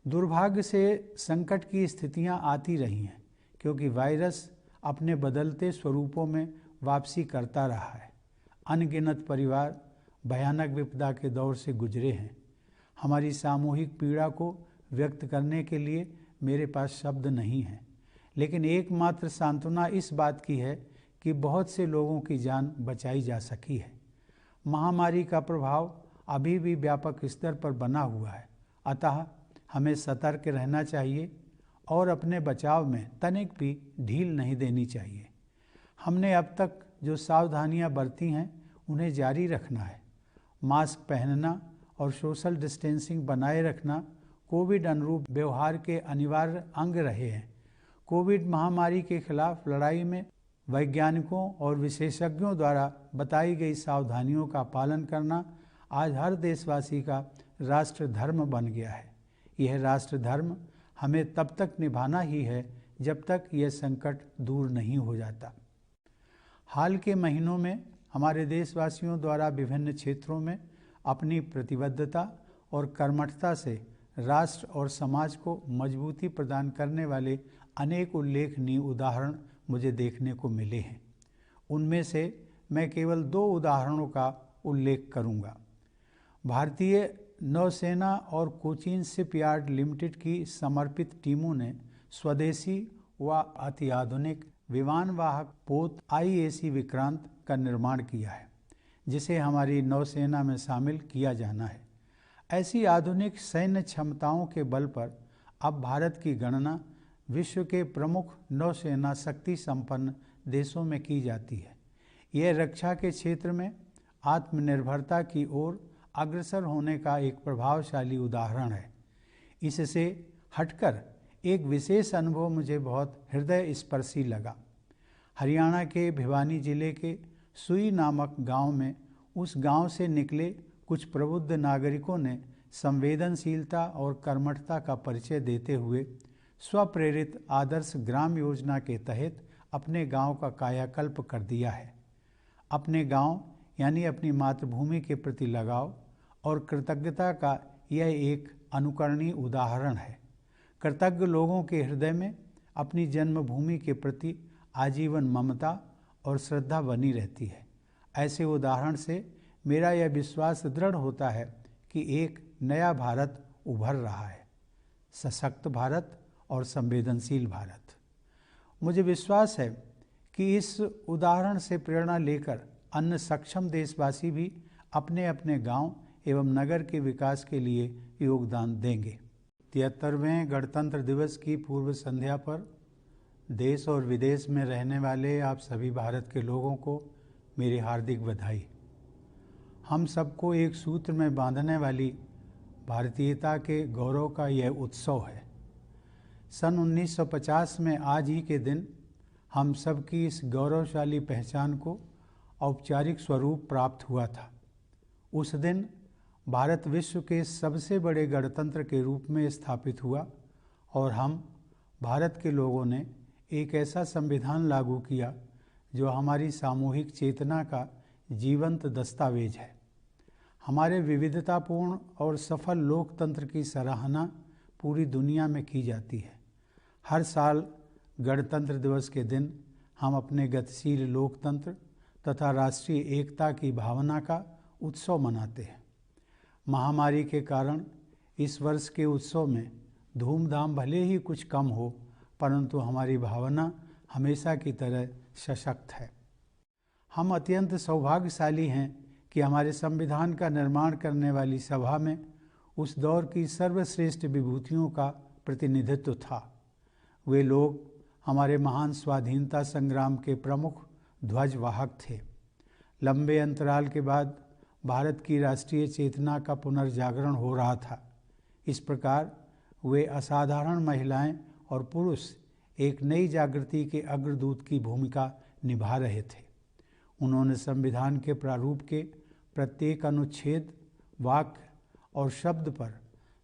दुर्भाग्य से संकट की स्थितियां आती रही हैं, क्योंकि वायरस अपने बदलते स्वरूपों में वापसी करता रहा है। अनगिनत परिवार भयानक विपदा के दौर से गुजरे हैं। हमारी सामूहिक पीड़ा को व्यक्त करने के लिए मेरे पास शब्द नहीं हैं, लेकिन एकमात्र सांत्वना इस बात की है कि बहुत से लोगों की जान बचाई जा सकी है। महामारी का प्रभाव अभी भी व्यापक स्तर पर बना हुआ है, अतः हमें सतर्क रहना चाहिए और अपने बचाव में तनिक भी ढील नहीं देनी चाहिए। हमने अब तक जो सावधानियां बरती हैं उन्हें जारी रखना है। मास्क पहनना और सोशल डिस्टेंसिंग बनाए रखना कोविड अनुरूप व्यवहार के अनिवार्य अंग रहे हैं। कोविड महामारी के खिलाफ लड़ाई में वैज्ञानिकों और विशेषज्ञों द्वारा बताई गई सावधानियों का पालन करना आज हर देशवासी का राष्ट्र धर्म बन गया है। यह राष्ट्र धर्म हमें तब तक निभाना ही है जब तक यह संकट दूर नहीं हो जाता। हाल के महीनों में हमारे देशवासियों द्वारा विभिन्न क्षेत्रों में अपनी प्रतिबद्धता और कर्मठता से राष्ट्र और समाज को मजबूती प्रदान करने वाले अनेक उल्लेखनीय उदाहरण मुझे देखने को मिले हैं। उनमें से मैं केवल 2 उदाहरणों का उल्लेख करूंगा। भारतीय नौसेना और कोचीन शिपयार्ड लिमिटेड की समर्पित टीमों ने स्वदेशी व अत्याधुनिक विमान वाहक पोत IAC विक्रांत का निर्माण किया है, जिसे हमारी नौसेना में शामिल किया जाना है। ऐसी आधुनिक सैन्य क्षमताओं के बल पर अब भारत की गणना विश्व के प्रमुख नौसेना शक्ति संपन्न देशों में की जाती है। यह रक्षा के क्षेत्र में आत्मनिर्भरता की ओर अग्रसर होने का एक प्रभावशाली उदाहरण है। इससे हटकर एक विशेष अनुभव मुझे बहुत हृदय स्पर्शी लगा। हरियाणा के भिवानी जिले के सुई नामक गांव में उस गांव से निकले कुछ प्रबुद्ध नागरिकों ने संवेदनशीलता और कर्मठता का परिचय देते हुए स्वप्रेरित आदर्श ग्राम योजना के तहत अपने गांव का कायाकल्प कर दिया है। अपने गांव यानी अपनी मातृभूमि के प्रति लगाव और कृतज्ञता का यह एक अनुकरणीय उदाहरण है। कृतज्ञ लोगों के हृदय में अपनी जन्मभूमि के प्रति आजीवन ममता और श्रद्धा बनी रहती है। ऐसे उदाहरण से मेरा यह विश्वास दृढ़ होता है कि एक नया भारत उभर रहा है, सशक्त भारत और संवेदनशील भारत। मुझे विश्वास है कि इस उदाहरण से प्रेरणा लेकर अन्य सक्षम देशवासी भी अपने अपने गांव एवं नगर के विकास के लिए योगदान देंगे। 73वें गणतंत्र दिवस की पूर्व संध्या पर देश और विदेश में रहने वाले आप सभी भारत के लोगों को मेरी हार्दिक बधाई। हम सबको एक सूत्र में बांधने वाली भारतीयता के गौरव का यह उत्सव है। सन 1950 में आज ही के दिन हम सबकी इस गौरवशाली पहचान को औपचारिक स्वरूप प्राप्त हुआ था। उस दिन भारत विश्व के सबसे बड़े गणतंत्र के रूप में स्थापित हुआ और हम भारत के लोगों ने एक ऐसा संविधान लागू किया जो हमारी सामूहिक चेतना का जीवंत दस्तावेज है। हमारे विविधतापूर्ण और सफल लोकतंत्र की सराहना पूरी दुनिया में की जाती है। हर साल गणतंत्र दिवस के दिन हम अपने गतिशील लोकतंत्र तथा राष्ट्रीय एकता की भावना का उत्सव मनाते हैं। महामारी के कारण इस वर्ष के उत्सव में धूमधाम भले ही कुछ कम हो, परंतु हमारी भावना हमेशा की तरह सशक्त है। हम अत्यंत सौभाग्यशाली हैं कि हमारे संविधान का निर्माण करने वाली सभा में उस दौर की सर्वश्रेष्ठ विभूतियों का प्रतिनिधित्व था। वे लोग हमारे महान स्वाधीनता संग्राम के प्रमुख ध्वजवाहक थे। लंबे अंतराल के बाद भारत की राष्ट्रीय चेतना का पुनर्जागरण हो रहा था। इस प्रकार वे असाधारण महिलाएं और पुरुष एक नई जागृति के अग्रदूत की भूमिका निभा रहे थे। उन्होंने संविधान के प्रारूप के प्रत्येक अनुच्छेद, वाक्य और शब्द पर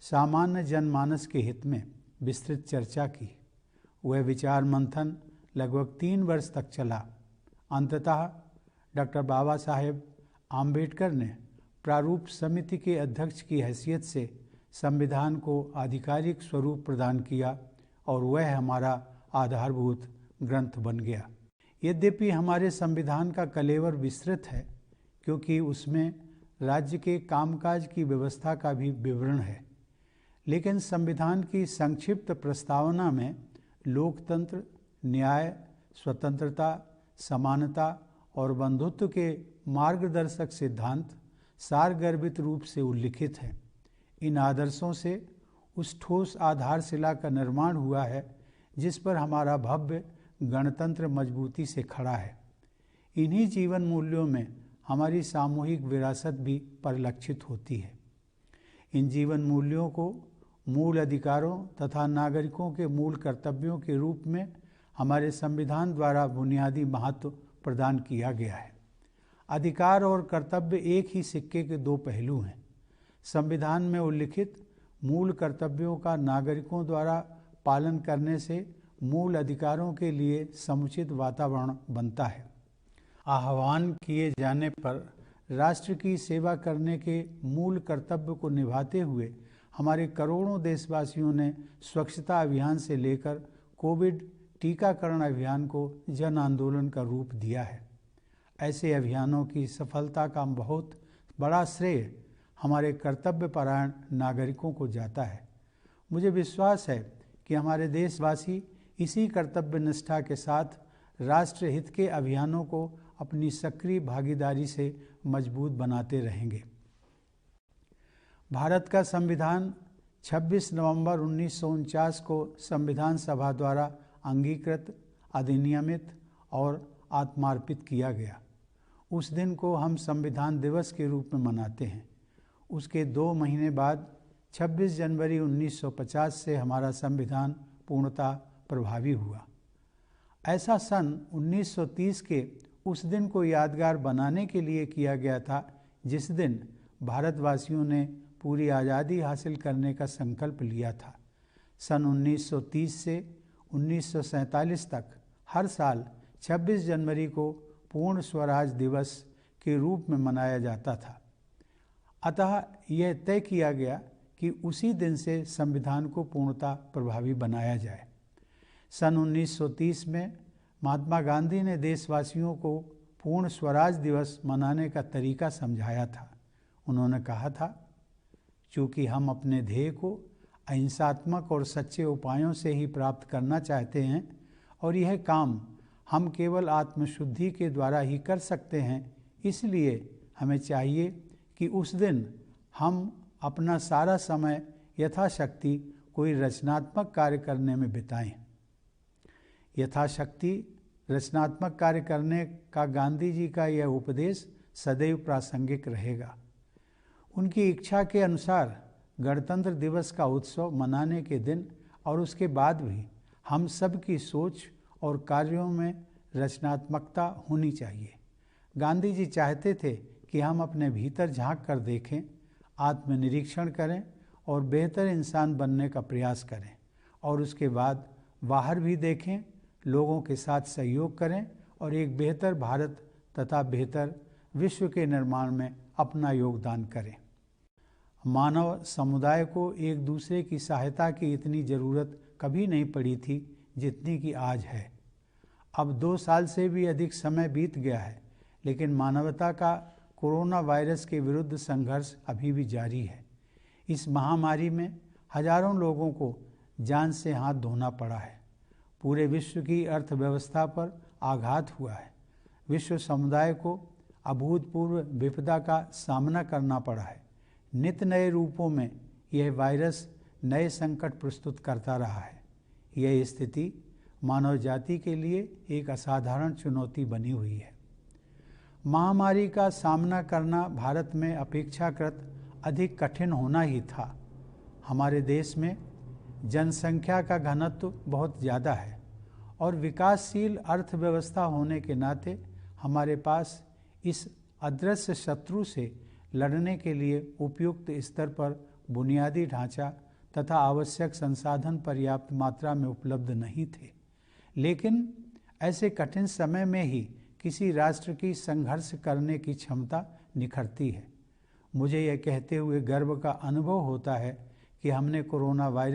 सामान्य जनमानस के हित में विस्तृत चर्चा की। वह विचार मंथन लगभग 3 वर्ष तक चला। अंततः डॉक्टर बाबा साहेब आम्बेडकर ने प्रारूप समिति के अध्यक्ष की हैसियत से संविधान को आधिकारिक स्वरूप प्रदान किया और वह हमारा आधारभूत ग्रंथ बन गया। यद्यपि हमारे संविधान का कलेवर विस्तृत है, क्योंकि उसमें राज्य के कामकाज की व्यवस्था का भी विवरण है, लेकिन संविधान की संक्षिप्त प्रस्तावना में लोकतंत्र, न्याय, स्वतंत्रता, समानता और बंधुत्व के मार्गदर्शक सिद्धांत सारगर्भित रूप से उल्लिखित हैं। इन आदर्शों से उस ठोस आधारशिला का निर्माण हुआ है जिस पर हमारा भव्य गणतंत्र मजबूती से खड़ा है। इन्हीं जीवन मूल्यों में हमारी सामूहिक विरासत भी परिलक्षित होती है। इन जीवन मूल्यों को मूल अधिकारों तथा नागरिकों के मूल कर्तव्यों के रूप में हमारे संविधान द्वारा बुनियादी महत्व प्रदान किया गया है। अधिकार और कर्तव्य एक ही सिक्के के दो पहलू हैं। संविधान में उल्लिखित मूल कर्तव्यों का नागरिकों द्वारा पालन करने से मूल अधिकारों के लिए समुचित वातावरण बनता है। आह्वान किए जाने पर राष्ट्र की सेवा करने के मूल कर्तव्य को निभाते हुए हमारे करोड़ों देशवासियों ने स्वच्छता अभियान से लेकर कोविड टीकाकरण अभियान को जन आंदोलन का रूप दिया है। ऐसे अभियानों की सफलता का बहुत बड़ा श्रेय हमारे कर्तव्यपरायण नागरिकों को जाता है। मुझे विश्वास है कि हमारे देशवासी इसी कर्तव्य निष्ठा के साथ राष्ट्र हित के अभियानों को अपनी सक्रिय भागीदारी से मजबूत बनाते रहेंगे। भारत का संविधान 26 नवंबर 1949 को संविधान सभा द्वारा अंगीकृत, अधिनियमित और आत्मार्पित किया गया। उस दिन को हम संविधान दिवस के रूप में मनाते हैं। उसके 2 महीने बाद 26 जनवरी 1950 से हमारा संविधान पूर्णतः प्रभावी हुआ। ऐसा सन 1930 के उस दिन को यादगार बनाने के लिए किया गया था, जिस दिन भारतवासियों ने पूरी आज़ादी हासिल करने का संकल्प लिया था। सन 1930 से 1947 तक हर साल 26 जनवरी को पूर्ण स्वराज दिवस के रूप में मनाया जाता था। अतः यह तय किया गया कि उसी दिन से संविधान को पूर्णतः प्रभावी बनाया जाए। सन 1930 में महात्मा गांधी ने देशवासियों को पूर्ण स्वराज दिवस मनाने का तरीका समझाया था। उन्होंने कहा था, चूँकि हम अपने ध्येय को अहिंसात्मक और सच्चे उपायों से ही प्राप्त करना चाहते हैं और यह काम हम केवल आत्मशुद्धि के द्वारा ही कर सकते हैं, इसलिए हमें चाहिए कि उस दिन हम अपना सारा समय यथाशक्ति कोई रचनात्मक कार्य करने में बिताएं। यथाशक्ति रचनात्मक कार्य करने का गांधी जी का यह उपदेश सदैव प्रासंगिक रहेगा। उनकी इच्छा के अनुसार गणतंत्र दिवस का उत्सव मनाने के दिन और उसके बाद भी हम सब की सोच और कार्यों में रचनात्मकता होनी चाहिए। गांधी जी चाहते थे कि हम अपने भीतर झांक कर देखें, आत्मनिरीक्षण करें और बेहतर इंसान बनने का प्रयास करें और उसके बाद बाहर भी देखें, लोगों के साथ सहयोग करें और एक बेहतर भारत तथा बेहतर विश्व के निर्माण में अपना योगदान करें। मानव समुदाय को एक दूसरे की सहायता की इतनी ज़रूरत कभी नहीं पड़ी थी जितनी कि आज है। अब 2 साल से भी अधिक समय बीत गया है, लेकिन मानवता का कोरोना वायरस के विरुद्ध संघर्ष अभी भी जारी है। इस महामारी में हजारों लोगों को जान से हाथ धोना पड़ा है। पूरे विश्व की अर्थव्यवस्था पर आघात हुआ है। विश्व समुदाय को अभूतपूर्व विपदा का सामना करना पड़ा है। नित नए रूपों में यह वायरस नए संकट प्रस्तुत करता रहा है। यह स्थिति मानव जाति के लिए एक असाधारण चुनौती बनी हुई है। महामारी का सामना करना भारत में अपेक्षाकृत अधिक कठिन होना ही था। हमारे देश में जनसंख्या का घनत्व बहुत ज़्यादा है और विकासशील अर्थव्यवस्था होने के नाते हमारे पास इस अदृश्य शत्रु से लड़ने के लिए उपयुक्त स्तर पर बुनियादी ढांचा तथा आवश्यक संसाधन पर्याप्त मात्रा में उपलब्ध नहीं थे। लेकिन ऐसे कठिन समय में ही किसी राष्ट्र की संघर्ष करने की क्षमता निखरती है। मुझे यह कहते हुए गर्व का अनुभव होता है कि हमने कोरोना वायरस